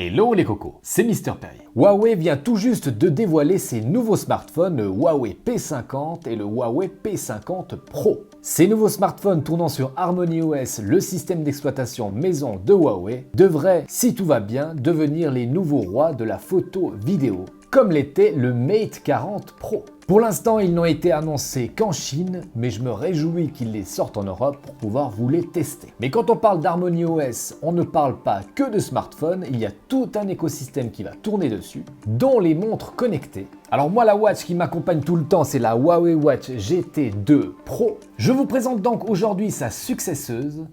Hello les cocos, c'est Mister Perrier. Huawei vient tout juste de dévoiler ses nouveaux smartphones, le Huawei P50 et le Huawei P50 Pro. Ces nouveaux smartphones tournant sur HarmonyOS, le système d'exploitation maison de Huawei, devraient, si tout va bien, devenir les nouveaux rois de la photo vidéo, comme l'était le Mate 40 Pro. Pour l'instant, ils n'ont été annoncés qu'en Chine, mais je me réjouis qu'ils les sortent en Europe pour pouvoir vous les tester. Mais quand on parle d'HarmonyOS, on ne parle pas que de smartphones, il y a tout un écosystème qui va tourner dessus, dont les montres connectées. Alors moi, la watch qui m'accompagne tout le temps, c'est la Huawei Watch GT2 Pro. Je vous présente donc aujourd'hui sa successeuse,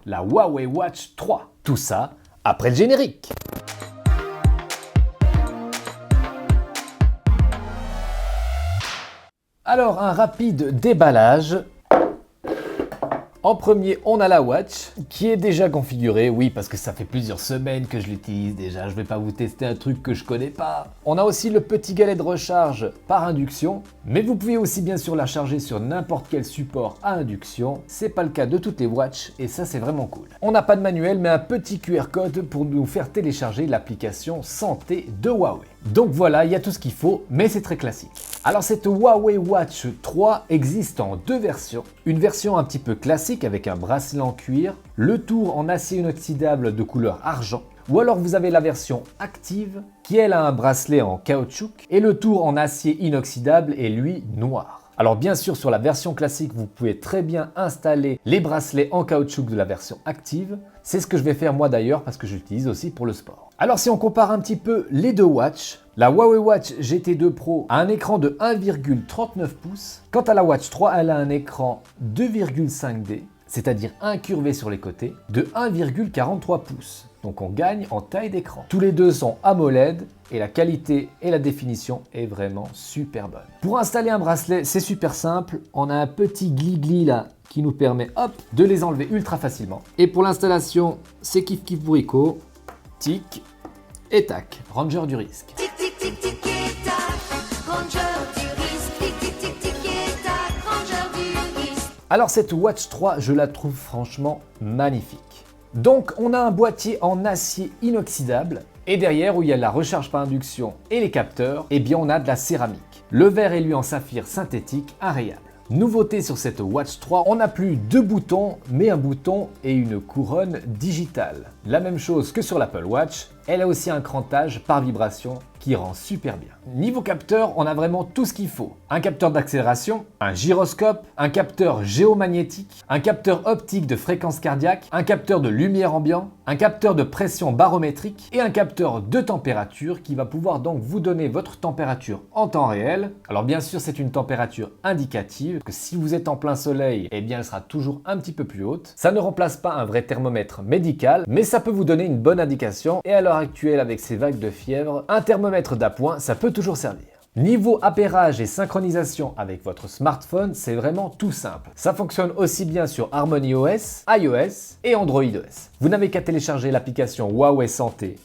la Huawei Watch 3. Tout ça après le générique. Alors, un rapide déballage. En premier, on a la watch qui est déjà configurée, oui, parce que ça fait plusieurs semaines que je l'utilise déjà, je vais pas vous tester un truc que je connais pas. On a aussi le petit galet de recharge par induction, mais vous pouvez aussi bien sûr la charger sur n'importe quel support à induction. C'est pas le cas de toutes les watches et ça c'est vraiment cool. On n'a pas de manuel, mais un petit QR code pour nous faire télécharger l'application santé de Huawei. Donc voilà, il y a tout ce qu'il faut, mais c'est très classique. Alors cette Huawei Watch 3 existe en deux versions. Une version un petit peu classique avec un bracelet en cuir, le tour en acier inoxydable de couleur argent, ou alors vous avez la version active qui elle a un bracelet en caoutchouc et le tour en acier inoxydable est lui noir. Alors bien sûr sur la version classique vous pouvez très bien installer les bracelets en caoutchouc de la version active. C'est ce que je vais faire moi d'ailleurs parce que j'utilise aussi pour le sport. Alors si on compare un petit peu les deux watches, la Huawei Watch GT2 Pro a un écran de 1,39 pouces. Quant à la Watch 3, elle a un écran 2,5D, c'est-à-dire incurvé sur les côtés, de 1,43 pouces. Donc on gagne en taille d'écran. Tous les deux sont AMOLED et la qualité et la définition est vraiment super bonne. Pour installer un bracelet, c'est super simple. On a un petit gli-gli là qui nous permet hop, de les enlever ultra facilement. Et pour l'installation, c'est kiff kiff bourrico, tic et tac, ranger du risque. Tic tic tic tic et tac, ranger du risque. Tic tic tic tic et tac, ranger du risque. Alors cette Watch 3, je la trouve franchement magnifique. Donc on a un boîtier en acier inoxydable et derrière où il y a la recharge par induction et les capteurs, eh bien on a de la céramique. Le verre est lui en saphir synthétique inrayable. Nouveauté sur cette Watch 3, on n'a plus deux boutons, mais un bouton et une couronne digitale. La même chose que sur l'Apple Watch, elle a aussi un crantage par vibration qui rend super bien. Niveau capteur, on a vraiment tout ce qu'il faut. Un capteur d'accélération, un gyroscope, un capteur géomagnétique, un capteur optique de fréquence cardiaque, un capteur de lumière ambiant, un capteur de pression barométrique et un capteur de température qui va pouvoir donc vous donner votre température en temps réel. Alors bien sûr, c'est une température indicative, que si vous êtes en plein soleil, eh bien elle sera toujours un petit peu plus haute. Ça ne remplace pas un vrai thermomètre médical, mais ça peut vous donner une bonne indication. Et à l'heure actuelle, avec ces vagues de fièvre, un thermomètre d'appoint, ça peut toujours servir. Niveau appairage et synchronisation avec votre smartphone, c'est vraiment tout simple. Ça fonctionne aussi bien sur HarmonyOS, iOS et Android OS. Vous n'avez qu'à télécharger l'application Huawei Santé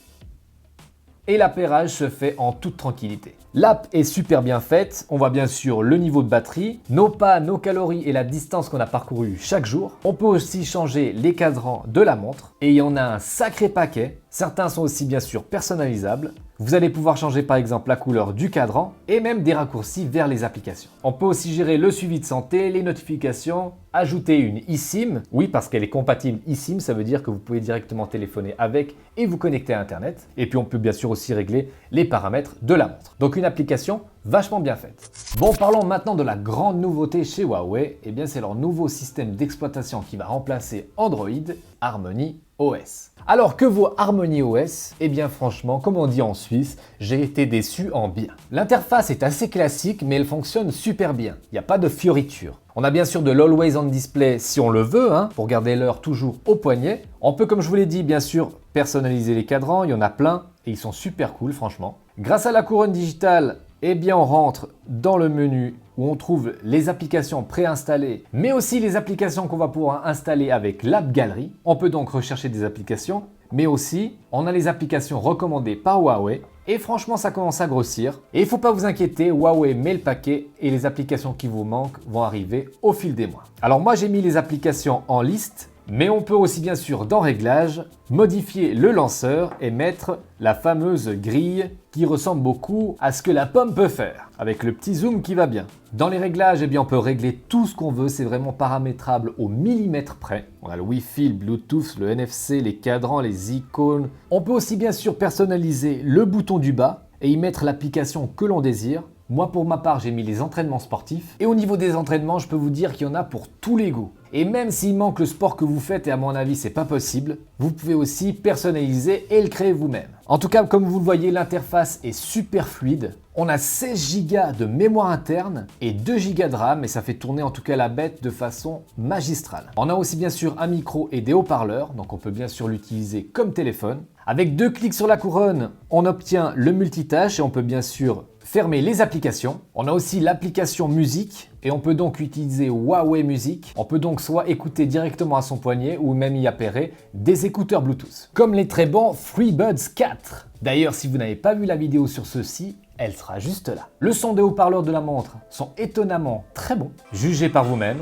et l'appairage se fait en toute tranquillité. L'app est super bien faite, on voit bien sûr le niveau de batterie, nos pas, nos calories et la distance qu'on a parcourue chaque jour. On peut aussi changer les cadrans de la montre et il y en a un sacré paquet. Certains sont aussi bien sûr personnalisables. Vous allez pouvoir changer par exemple la couleur du cadran et même des raccourcis vers les applications. On peut aussi gérer le suivi de santé, les notifications, ajouter une eSIM. Oui, parce qu'elle est compatible eSIM, ça veut dire que vous pouvez directement téléphoner avec et vous connecter à Internet. Et puis on peut bien sûr aussi régler les paramètres de la montre. Donc une application vachement bien faite. Bon, parlons maintenant de la grande nouveauté chez Huawei. Eh bien, c'est leur nouveau système d'exploitation qui va remplacer Android, HarmonyOS. Alors que vaut HarmonyOS? Eh bien franchement, comme on dit en Suisse, j'ai été déçu en bien. L'interface est assez classique, mais elle fonctionne super bien. Il n'y a pas de fioritures. On a bien sûr de l'Always On Display si on le veut, pour garder l'heure toujours au poignet. On peut, comme je vous l'ai dit, bien sûr, personnaliser les cadrans, il y en a plein, et ils sont super cool franchement. Grâce à la couronne digitale, eh bien on rentre dans le menu où on trouve les applications préinstallées, mais aussi les applications qu'on va pouvoir installer avec l'App Gallery. On peut donc rechercher des applications, mais aussi on a les applications recommandées par Huawei. Et franchement, ça commence à grossir. Et il ne faut pas vous inquiéter, Huawei met le paquet et les applications qui vous manquent vont arriver au fil des mois. Alors moi, j'ai mis les applications en liste Mais on peut aussi bien sûr dans Réglages, modifier le lanceur et mettre la fameuse grille qui ressemble beaucoup à ce que la pomme peut faire, avec le petit zoom qui va bien. Dans les réglages, eh bien, on peut régler tout ce qu'on veut, c'est vraiment paramétrable au millimètre près. On a le Wi-Fi, le Bluetooth, le NFC, les cadrans, les icônes. On peut aussi bien sûr personnaliser le bouton du bas et y mettre l'application que l'on désire. Moi pour ma part j'ai mis les entraînements sportifs et au niveau des entraînements je peux vous dire qu'il y en a pour tous les goûts. Et même s'il manque le sport que vous faites et à mon avis c'est pas possible, vous pouvez aussi personnaliser et le créer vous-même. En tout cas comme vous le voyez l'interface est super fluide. On a 16 Go de mémoire interne et 2 Go de RAM et ça fait tourner en tout cas la bête de façon magistrale. On a aussi bien sûr un micro et des haut-parleurs donc on peut bien sûr l'utiliser comme téléphone. Avec 2 clics sur la couronne on obtient le multitâche et on peut bien sûr fermer les applications. On a aussi l'application musique et on peut donc utiliser Huawei Music. On peut donc soit écouter directement à son poignet ou même y appairer des écouteurs Bluetooth. Comme les très bons FreeBuds 4. D'ailleurs, si vous n'avez pas vu la vidéo sur ceux-ci, elle sera juste là. Le son des haut-parleurs de la montre sont étonnamment très bons. Jugez par vous-même.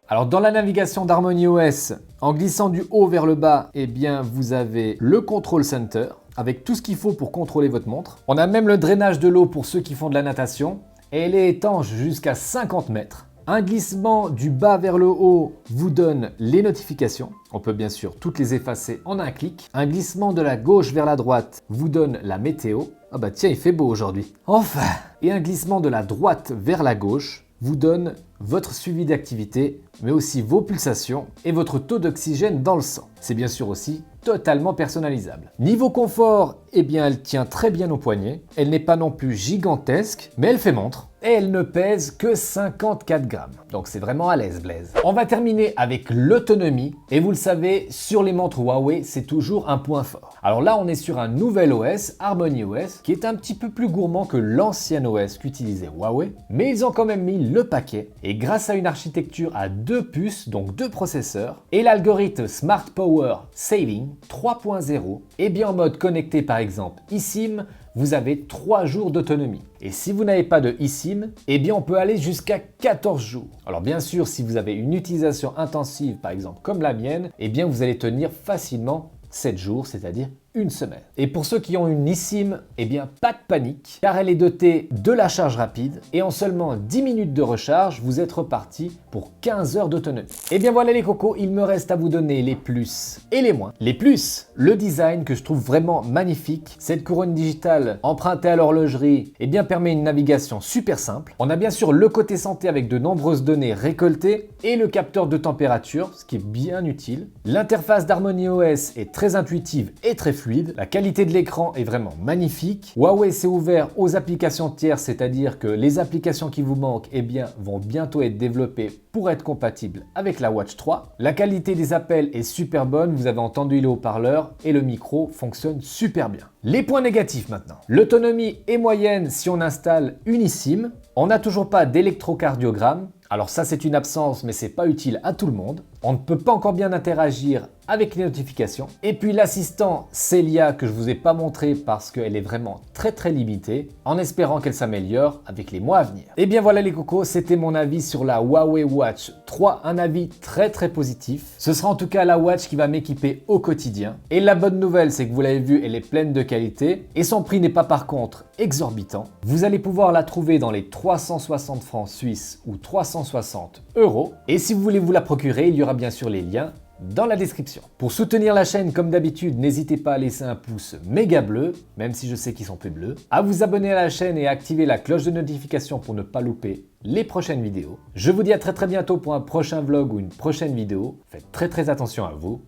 Alors dans la navigation d'HarmonyOS, en glissant du haut vers le bas, eh bien vous avez le Control Center avec tout ce qu'il faut pour contrôler votre montre. On a même le drainage de l'eau pour ceux qui font de la natation et elle est étanche jusqu'à 50 mètres. Un glissement du bas vers le haut vous donne les notifications. On peut bien sûr toutes les effacer en un clic. Un glissement de la gauche vers la droite vous donne la météo. Ah bah tiens, il fait beau aujourd'hui. Enfin. Et un glissement de la droite vers la gauche vous donne votre suivi d'activité, mais aussi vos pulsations et votre taux d'oxygène dans le sang. C'est bien sûr aussi totalement personnalisable. Niveau confort, eh bien elle tient très bien au poignet. Elle n'est pas non plus gigantesque, mais elle fait montre. Et elle ne pèse que 54 grammes. Donc c'est vraiment à l'aise, Blaise. On va terminer avec l'autonomie. Et vous le savez, sur les montres Huawei, c'est toujours un point fort. Alors là, on est sur un nouvel OS, HarmonyOS, qui est un petit peu plus gourmand que l'ancien OS qu'utilisait Huawei. Mais ils ont quand même mis le paquet. Et grâce à une architecture à 2 puces, donc 2 processeurs, et l'algorithme Smart Power Saving 3.0, et bien en mode connecté par exemple eSIM, vous avez 3 jours d'autonomie. Et si vous n'avez pas de eSIM, eh bien on peut aller jusqu'à 14 jours. Alors bien sûr, si vous avez une utilisation intensive, par exemple comme la mienne, eh bien vous allez tenir facilement 7 jours, c'est-à-dire une semaine. Et pour ceux qui ont une eSIM, eh bien pas de panique, car elle est dotée de la charge rapide et en seulement 10 minutes de recharge, vous êtes reparti pour 15 heures d'autonomie. Et bien voilà les cocos, il me reste à vous donner les plus et les moins. Les plus, le design que je trouve vraiment magnifique. Cette couronne digitale empruntée à l'horlogerie, eh bien permet une navigation super simple. On a bien sûr le côté santé avec de nombreuses données récoltées et le capteur de température, ce qui est bien utile. L'interface d'HarmonyOS est très intuitive et très fluide. La qualité de l'écran est vraiment magnifique. Huawei s'est ouvert aux applications tierces, c'est-à-dire que les applications qui vous manquent eh bien, vont bientôt être développées pour être compatibles avec la Watch 3. La qualité des appels est super bonne, vous avez entendu les haut-parleurs et le micro fonctionne super bien. Les points négatifs maintenant. L'autonomie est moyenne si on installe une eSIM. On n'a toujours pas d'électrocardiogramme. Alors ça c'est une absence mais c'est pas utile à tout le monde. On ne peut pas encore bien interagir avec les notifications. Et puis l'assistant Celia que je vous ai pas montré parce qu'elle est vraiment très limitée, en espérant qu'elle s'améliore avec les mois à venir. Et bien voilà les cocos, c'était mon avis sur la Huawei Watch 3, un avis très positif. Ce sera en tout cas la watch qui va m'équiper au quotidien. Et la bonne nouvelle c'est que vous l'avez vu, elle est pleine de qualité et son prix n'est pas par contre exorbitant. Vous allez pouvoir la trouver dans les 360 francs suisses ou 360 €. Et si vous voulez vous la procurer, il y aura bien sûr les liens dans la description. Pour soutenir la chaîne comme d'habitude, n'hésitez pas à laisser un pouce méga bleu, même si je sais qu'ils sont plus bleus, à vous abonner à la chaîne et à activer la cloche de notification pour ne pas louper les prochaines vidéos. Je vous dis à très bientôt pour un prochain vlog ou une prochaine vidéo. Faites très attention à vous.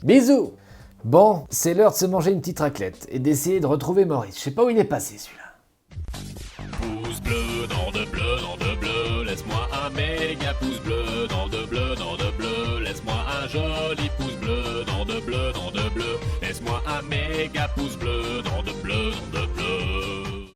Bisous! Bon, c'est l'heure de se manger une petite raclette et d'essayer de retrouver Maurice. Je sais pas où il est passé celui-là. Pouce bleu, dans de bleu, laisse-moi un méga pouce bleu, dans de bleu, laisse-moi un joli pouce bleu, dans de bleu, laisse-moi un méga pouce bleu.